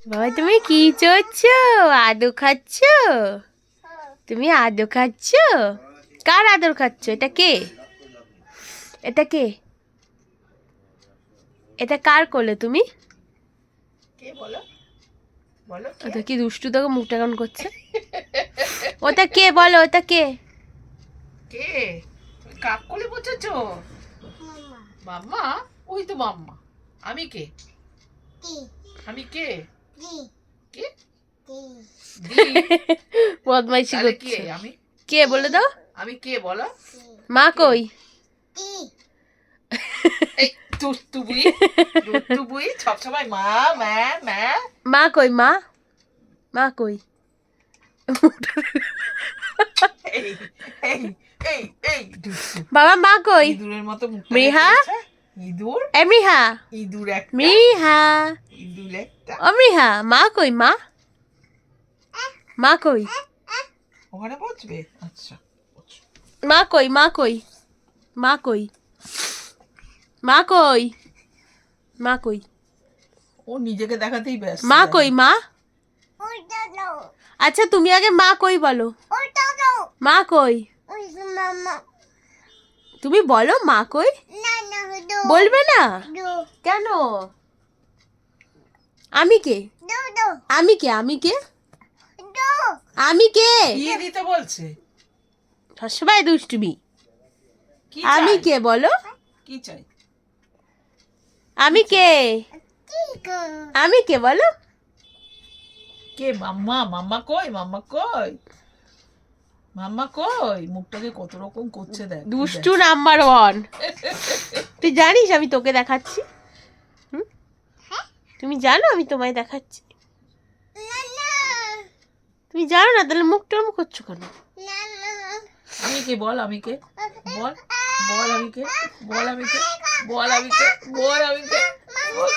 বাবা তুমি কি চড়ছো? আদর খাচ্ছ? তুমি আদর খাচ্ছ? কার আদর খাচ্ছ? এটা কে? এটা কে? এটা কার কোলে তুমি? কে বলো? বলো কে? ওটা কি দুষ্টু তোকে মুখটা কেমন করছে? ওটা কে বলো? ওটা কে? কে? তুমি কাক কোলে বসেছো? মাম্মা? ওই তো মাম্মা। আমি কে? আমি কে? কে? দি? বদমাইশি তাহলে কে করছে। আমি? কে বলে দাও? আমি কে বলো? মা কই? এই দুষ্টু বুই, দুষ্টু বুই সবসময় মা মা মা। মা কই? মা মা কই? এই এই এই এই দুষ্টু। বাবা মা কই? ইঁদুরের মতো মুখটা মৃহা? দেখেছে? ইঁদুর? এ মৃহা, ইঁদুর একটা। মৃহা, ইঁদুর একটা। ও মৃহা, মা কই? মা মা কই? ওখানে বসবে? আচ্ছা বসো। মা কই? মা কই? মা কই? মা কই? মা কই? ও নিজেকে দেখাতেই ব্যস্ত। মা দেখো। কই? মা? আচ্ছা তুমি আগে মা কই বলো। মা কই? তুমি বলো মা কই? বলবে না কেন? আমি কে? আমি কে? আমি কে? আমি কে? কি দিতে বলছে? সবসময় দুষ্টুমি। কি আমি চাই? কে বলো? কি চাই? আমি কে? আমি কে বলো? কে? মাম্মা? মাম্মা কই? মাম্মা কই? মাম্মা কই? মুখটাকে কত রকম করছে দেখ। দুষ্টু নাম্বার 1। তুই জানিস আমি তোকে দেখাচ্ছি? হুম? তুমি জানো আমি তোমায় দেখাচ্ছি? তুমি জানো না তাহলে মুখ টম করছো কেন? আমি কে? বল আমি কে? বল বল আমি কে? বল আমি কে? বল আমি কে? বল আমি কে? বল।